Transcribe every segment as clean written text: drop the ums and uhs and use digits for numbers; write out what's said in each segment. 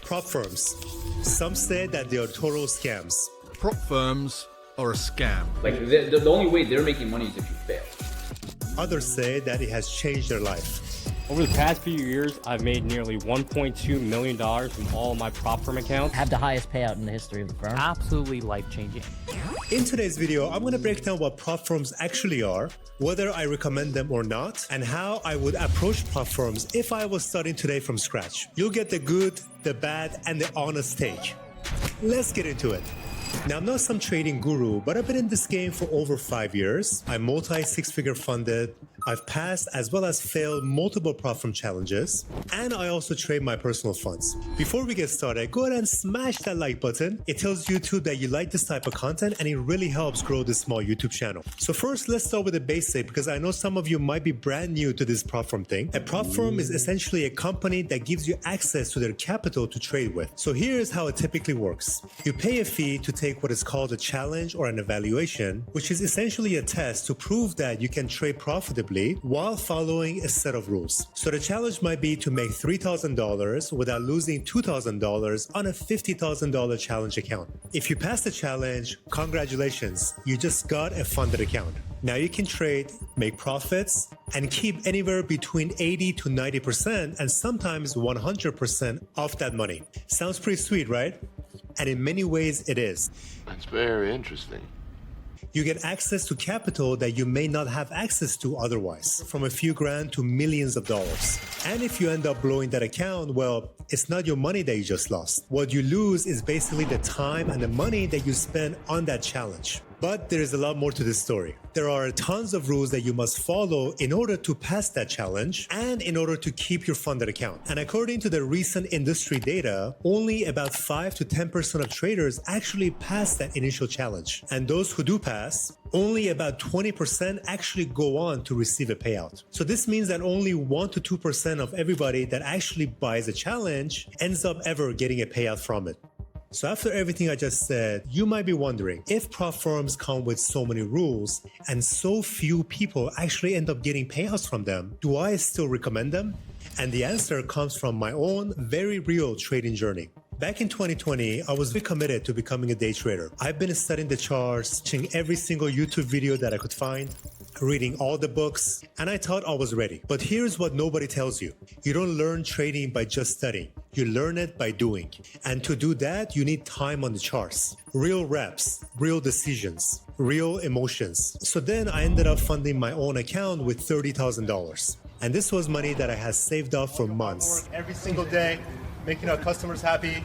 Prop firms. Some say that they are total scams. Prop firms are a scam. Like the only way they're making money is if you fail. Others say that it has changed their life. Over the past few years, I've made nearly $1.2 million from all my prop firm accounts. Have the highest payout in the history of the firm. Absolutely life-changing. In today's video, I'm going to break down what prop firms actually are, whether I recommend them or not, and how I would approach prop firms if I was starting today from scratch. You'll get the good, the bad, and the honest take. Let's get into it. Now, I'm not some trading guru, but I've been in this game for over 5 years. I'm multi-six-figure funded. I've passed as well as failed multiple prop firm challenges, and I also trade my personal funds. Before we get started, go ahead and smash that like button. It tells YouTube that you like this type of content, and it really helps grow this small YouTube channel. So first, let's start with the basic, because I know some of you might be brand new to this prop firm thing. A prop firm is essentially a company that gives you access to their capital to trade with. So here's how it typically works. You pay a fee to take what is called a challenge or an evaluation, which is essentially a test to prove that you can trade profitably while following a set of rules. So the challenge might be to make $3,000 without losing $2,000 on a $50,000 challenge account. If you pass the challenge, congratulations, you just got a funded account. Now you can trade, make profits, and keep anywhere between 80 to 90% and sometimes 100% of that money. Sounds pretty sweet, right? And in many ways it is. That's very interesting. You get access to capital that you may not have access to otherwise, from a few grand to millions of dollars. And if you end up blowing that account, well, it's not your money that you just lost. What you lose is basically the time and the money that you spend on that challenge. But there is a lot more to this story. There are tons of rules that you must follow in order to pass that challenge and in order to keep your funded account. And according to the recent industry data, only about 5 to 10% of traders actually pass that initial challenge. And those who do pass, only about 20% actually go on to receive a payout. So this means that only 1 to 2% of everybody that actually buys a challenge ends up ever getting a payout from it. So after everything I just said, you might be wondering, if prop firms come with so many rules and so few people actually end up getting payouts from them, do I still recommend them? And the answer comes from my own very real trading journey. Back in 2020, I was very committed to becoming a day trader. I've been studying the charts, watching every single YouTube video that I could find, reading all the books, and I thought I was ready. But here's what nobody tells you. You don't learn trading by just studying. You learn it by doing. And to do that, you need time on the charts. Real reps, real decisions, real emotions. So then I ended up funding my own account with $30,000. And this was money that I had saved up for months. Every single day, making our customers happy.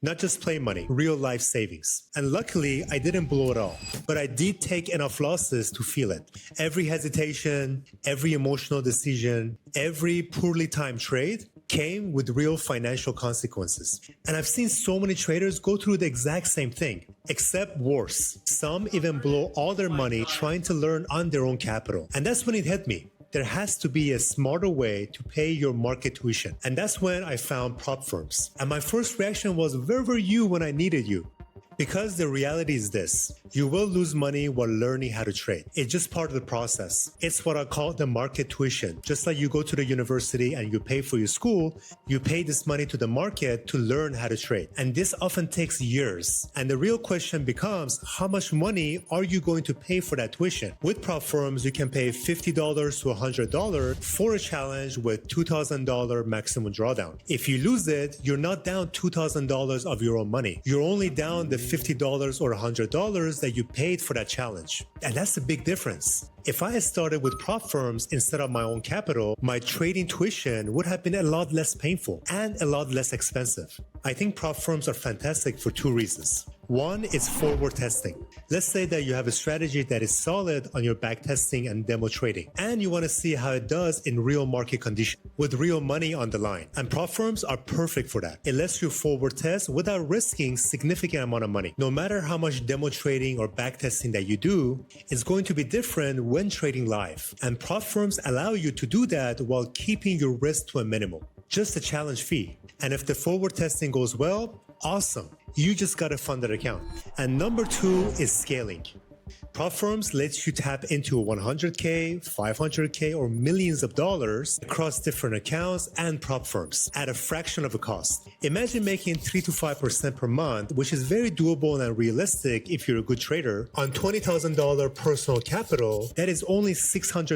Not just plain money, real life savings. And luckily, I didn't blow it all, but I did take enough losses to feel it. Every hesitation, every emotional decision, every poorly timed trade came with real financial consequences. And I've seen so many traders go through the exact same thing, except worse. Some even blow all their money trying to learn on their own capital. And that's when it hit me. There has to be a smarter way to pay your market tuition. And that's when I found prop firms. And my first reaction was, where were you when I needed you? Because the reality is this, you will lose money while learning how to trade. It's just part of the process. It's what I call the market tuition. Just like you go to the university and you pay for your school, you pay this money to the market to learn how to trade. And this often takes years. And the real question becomes, how much money are you going to pay for that tuition? With prop firms, you can pay $50 to $100 for a challenge with $2,000 maximum drawdown. If you lose it, you're not down $2,000 of your own money. You're only down the $50 or $100 that you paid for that challenge. And that's a big difference. If I had started with prop firms instead of my own capital, my trading tuition would have been a lot less painful and a lot less expensive. I think prop firms are fantastic for two reasons. One is forward testing. Let's say that you have a strategy that is solid on your back testing and demo trading, and you want to see how it does in real market conditions with real money on the line. And prop firms are perfect for that. It lets you forward test without risking significant amount of money. No matter how much demo trading or back testing that you do, it's going to be different when trading live. And prop firms allow you to do that while keeping your risk to a minimum. Just a challenge fee. And if the forward testing goes well, awesome. You just got a funded account. And number two is scaling. Prop firms lets you tap into 100K, 500K, or millions of dollars across different accounts and prop firms at a fraction of a cost. Imagine making 3 to 5% per month, which is very doable and realistic if you're a good trader. On $20,000 personal capital, that is only $600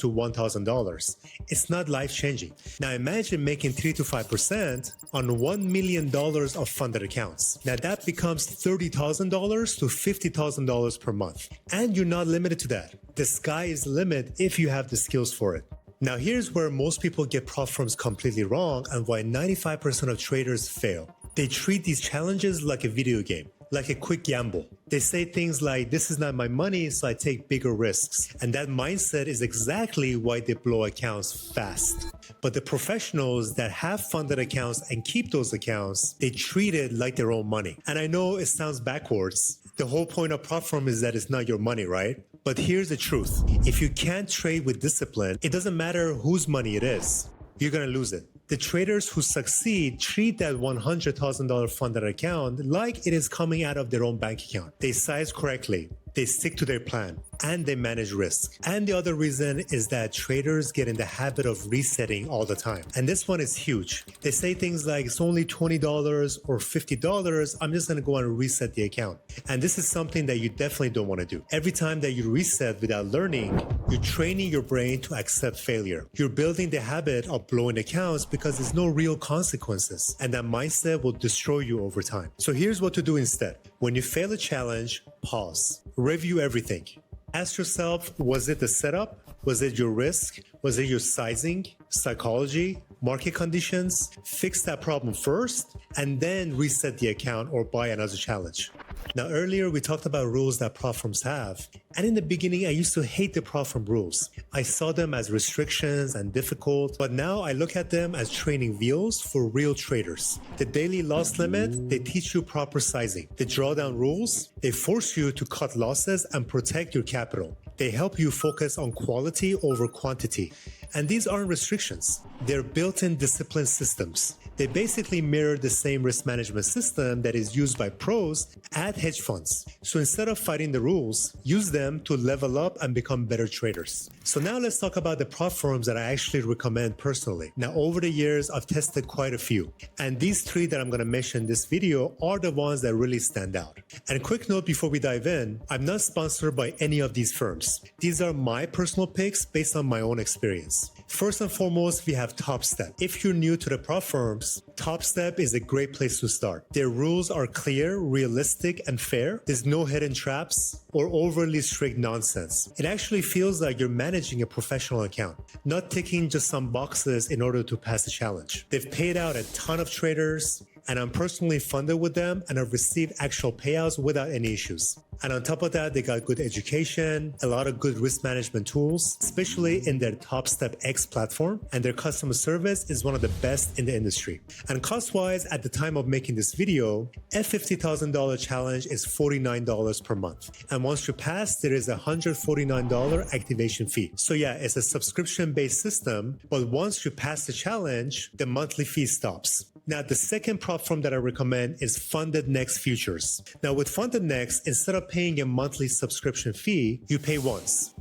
to $1,000. It's not life-changing. Now imagine making 3 to 5% on $1 million of funded accounts. Now that becomes $30,000 to $50,000 per month. And you're not limited to that. The sky is the limit if you have the skills for it. Now here's where most people get prop firms completely wrong and why 95% of traders fail. They treat these challenges like a video game, like a quick gamble. They say things like, this is not my money, so I take bigger risks. And that mindset is exactly why they blow accounts fast. But the professionals that have funded accounts and keep those accounts, they treat it like their own money. And I know it sounds backwards. The whole point of prop firm is that it's not your money, right? But here's the truth. If you can't trade with discipline, it doesn't matter whose money it is. You're going to lose it. The traders who succeed treat that $100,000 funded account like it is coming out of their own bank account. They size correctly. They stick to their plan and they manage risk. And the other reason is that traders get in the habit of resetting all the time. And this one is huge. They say things like, it's only $20 or $50. I'm just going to go and reset the account. And this is something that you definitely don't want to do. Every time that you reset without learning, you're training your brain to accept failure. You're building the habit of blowing accounts because there's no real consequences. And that mindset will destroy you over time. So here's what to do instead. When you fail a challenge, pause. Review everything. Ask yourself, was it the setup? Was it your risk? Was it your sizing, psychology, market conditions? Fix that problem first and then reset the account or buy another challenge. Now, earlier we talked about rules that prop firms have. And in the beginning, I used to hate the prop firm rules. I saw them as restrictions and difficult, but now I look at them as training wheels for real traders. The daily loss limit, they teach you proper sizing. The drawdown rules, they force you to cut losses and protect your capital. They help you focus on quality over quantity. And these aren't restrictions. They're built-in discipline systems. They basically mirror the same risk management system that is used by pros at hedge funds. So instead of fighting the rules, use them to level up and become better traders. So now let's talk about the prop firms that I actually recommend personally. Now, over the years, I've tested quite a few. And these 3 that I'm going to mention in this video are the ones that really stand out. And a quick note before we dive in, I'm not sponsored by any of these firms. These are my personal picks based on my own experience. First and foremost, we have Topstep. If you're new to the prop firms, Topstep is a great place to start. Their rules are clear, realistic, and fair. There's no hidden traps or overly strict nonsense. It actually feels like you're managing a professional account, not ticking just some boxes in order to pass the challenge. They've paid out a ton of traders, and I'm personally funded with them and I've received actual payouts without any issues. And on top of that, they got good education, a lot of good risk management tools, especially in their Topstep X platform, and their customer service is one of the best in the industry. And cost-wise, at the time of making this video, a $50,000 challenge is $49 per month. And once you pass, there is a $149 activation fee. So yeah, it's a subscription-based system, but once you pass the challenge, the monthly fee stops. Now, the second prop firm that I recommend is FundedNext Futures. Now, with FundedNext, instead of paying a monthly subscription fee, you pay once.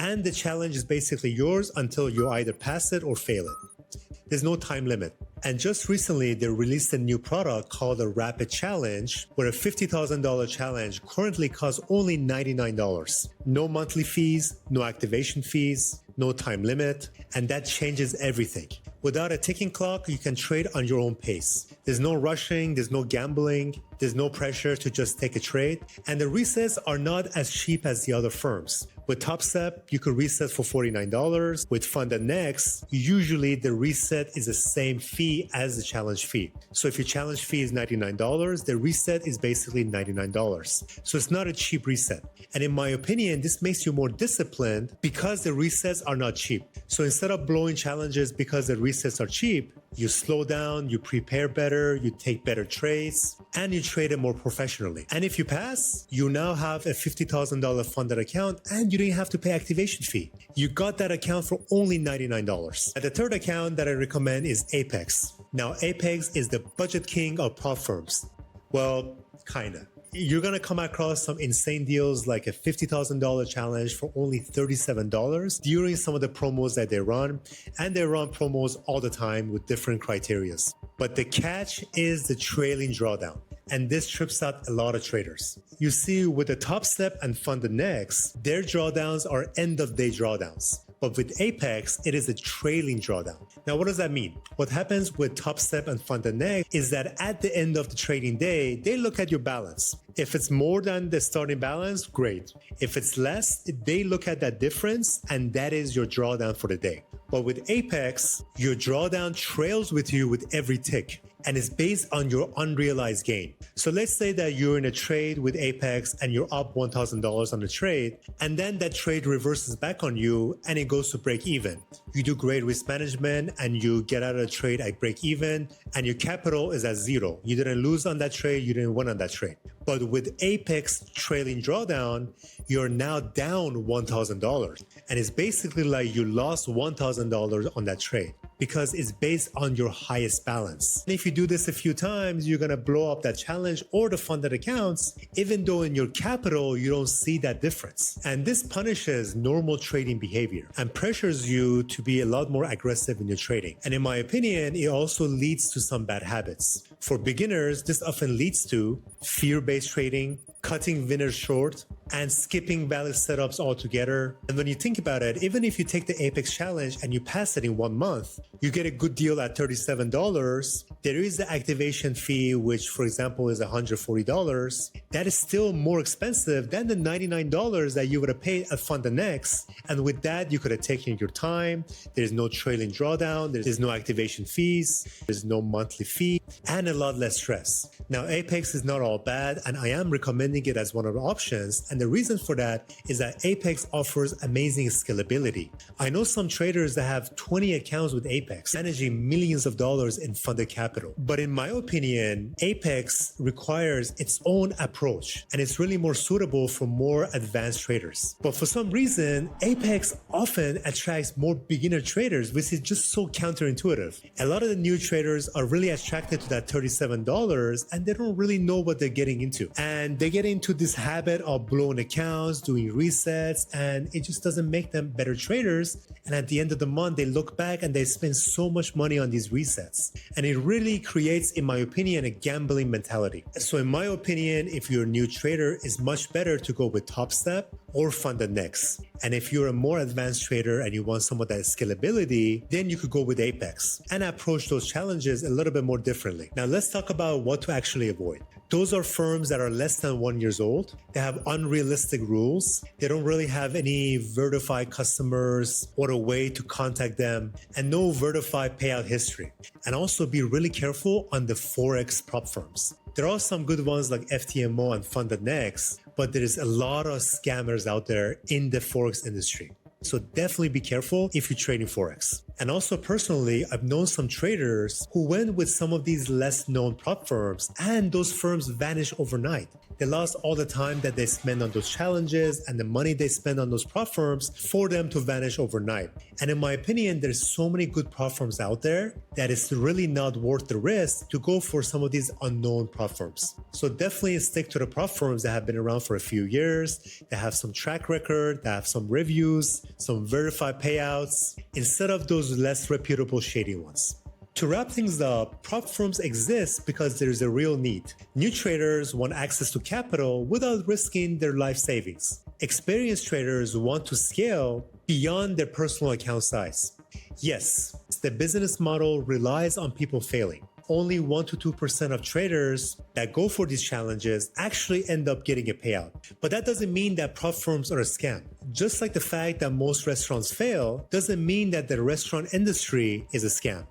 And the challenge is basically yours until you either pass it or fail it. There's no time limit. And just recently, they released a new product called a Rapid Challenge, where a $50,000 challenge currently costs only $99. No monthly fees, no activation fees, no time limit, and that changes everything. Without a ticking clock, you can trade on your own pace. There's no rushing, there's no gambling, there's no pressure to just take a trade, and the resets are not as cheap as the other firms. With Topstep, you could reset for $49. With FundedNext, usually the reset is the same fee as the challenge fee. So if your challenge fee is $99, the reset is basically $99. So it's not a cheap reset. And in my opinion, this makes you more disciplined because the resets are not cheap. So instead of blowing challenges because the resets are cheap, you slow down, you prepare better, you take better trades, and you trade it more professionally. And if you pass, you now have a $50,000 funded account and you didn't have to pay activation fee. You got that account for only $99. And the third account that I recommend is Apex. Now, Apex is the budget king of prop firms. Well, kinda. you're going to come across some insane deals like a $50,000 challenge for only $37 during some of the promos that they run. And they run promos all the time with different criterias. But the catch is the trailing drawdown. And this trips out a lot of traders. You see, with the Topstep and FundedNext, their drawdowns are end-of-day drawdowns. But with Apex, it is a trailing drawdown. Now, what does that mean? What happens with Topstep and FundedNext is that at the end of the trading day, they look at your balance. If it's more than the starting balance, great. If it's less, they look at that difference, and that is your drawdown for the day. But with Apex, your drawdown trails with you with every tick, and is based on your unrealized gain. So let's say that you're in a trade with Apex and you're up $1,000 on the trade, and then that trade reverses back on you and it goes to break even. You do great risk management and you get out of the trade at break even, and your capital is at zero. You didn't lose on that trade, you didn't win on that trade. But with Apex trailing drawdown, you're now down $1,000. And it's basically like you lost $1,000 on that trade, because it's based on your highest balance. And if you do this a few times, you're gonna blow up that challenge or the funded accounts, even though in your capital, you don't see that difference. And this punishes normal trading behavior and pressures you to be a lot more aggressive in your trading. And in my opinion, it also leads to some bad habits. For beginners, this often leads to fear-based trading, cutting winners short, and skipping valid setups altogether. And when you think about it, even if you take the Apex challenge and you pass it in 1 month, you get a good deal at $37. There is the activation fee, which for example is $140. That is still more expensive than the $99 that you would have paid at FundedNext. And with that, you could have taken your time. There's no trailing drawdown. There's no activation fees. There's no monthly fee, and a lot less stress. Now, Apex is not all bad, and I am recommending it as one of the options. And the reason for that is that Apex offers amazing scalability. I know some traders that have 20 accounts with Apex, managing millions of dollars in funded capital. But in my opinion, Apex requires its own approach, and it's really more suitable for more advanced traders. But for some reason, Apex often attracts more beginner traders, which is just so counterintuitive. A lot of the new traders are really attracted to that $37, and they don't really know what they're getting into. And they get into this habit of blowing accounts, doing resets, and it just doesn't make them better traders. And at the end of the month, they look back and they spend so much money on these resets. And it really creates, in my opinion, a gambling mentality. So in my opinion, if you're a new trader, it's much better to go with Topstep or FundedNext. And if you're a more advanced trader and you want some of that scalability, then you could go with Apex and approach those challenges a little bit more differently. Now let's talk about what to actually avoid. Those are firms that are less than 1 year old. They have unrealistic rules. They don't really have any verified customers or a way to contact them, and no verified payout history. And also be really careful on the Forex prop firms. There are some good ones like FTMO and FundedNext, but there is a lot of scammers out there in the Forex industry. So definitely be careful if you're trading Forex. And also personally, I've known some traders who went with some of these less known prop firms, and those firms vanished overnight. They lost all the time that they spend on those challenges and the money they spend on those prop firms for them to vanish overnight. And in my opinion, there's so many good prop firms out there that it's really not worth the risk to go for some of these unknown prop firms. So definitely stick to the prop firms that have been around for a few years, that have some track record, that have some reviews, some verified payouts, instead of those less reputable shady ones. To wrap things up, prop firms exist because there is a real need. New traders want access to capital without risking their life savings. Experienced traders want to scale beyond their personal account size. Yes, the business model relies on people failing. Only 1 to 2% of traders that go for these challenges actually end up getting a payout. But that doesn't mean that prop firms are a scam. Just like the fact that most restaurants fail doesn't mean that the restaurant industry is a scam.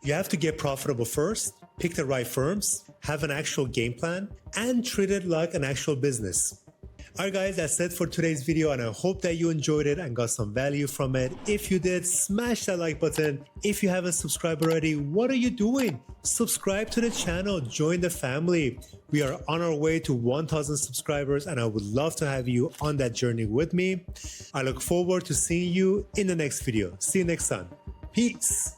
You have to get profitable first, pick the right firms, have an actual game plan, and treat it like an actual business. Alright guys, that's it for today's video, and I hope that you enjoyed it and got some value from it. If you did, smash that like button. If you haven't subscribed already, what are you doing? Subscribe to the channel, join the family. We are on our way to 1,000 subscribers, and I would love to have you on that journey with me. I look forward to seeing you in the next video. See you next time. Peace.